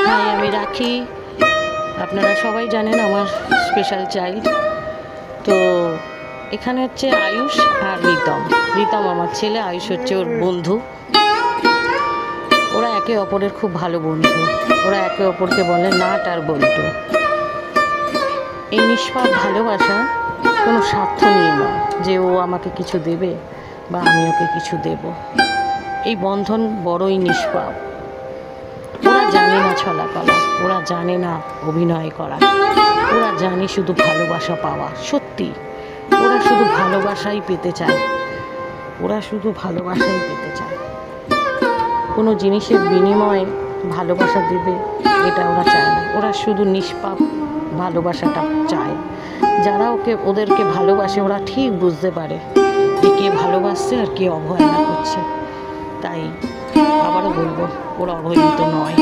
High, আমি রাখি। আপনারা সবাই জানেন আমার স্পেশাল চাইল্ড। তো এখানে হচ্ছে আয়ুষ আর রিতম। রিতম আমার ছেলে, আয়ুষ হচ্ছে ওর বন্ধু। ওরা একে অপরের খুব ভালো বন্ধু। ওরা একে অপরকে বলে নাট আর বল্টু। এই নিষ্পাপ ভালোবাসা কোনো স্বার্থ নিয়ে নয় যে ও আমাকে কিছু দেবে বা আমি ওকে কিছু দেব। এই বন্ধন বড়ই নিষ্পাপ। ওরা জানে না ছলাকলা, ওরা জানে না অভিনয় করা, ওরা জানে শুধু ভালোবাসা পাওয়া। সত্যি ওরা শুধু ভালোবাসাই পেতে চায়, ওরা শুধু ভালোবাসাই পেতে চায়। কোনো জিনিসের বিনিময়ে ভালোবাসা দেবে এটা ওরা চায় না। ওরা শুধু নিষ্পাপ ভালোবাসাটা চায়। যারা ওদেরকে ভালোবাসে ওরা ঠিক বুঝতে পারে যে কে ভালোবাসছে আর কে অবহেলা করছে। তাই আবারও বলবো, ওরা অবহেলিত নয়।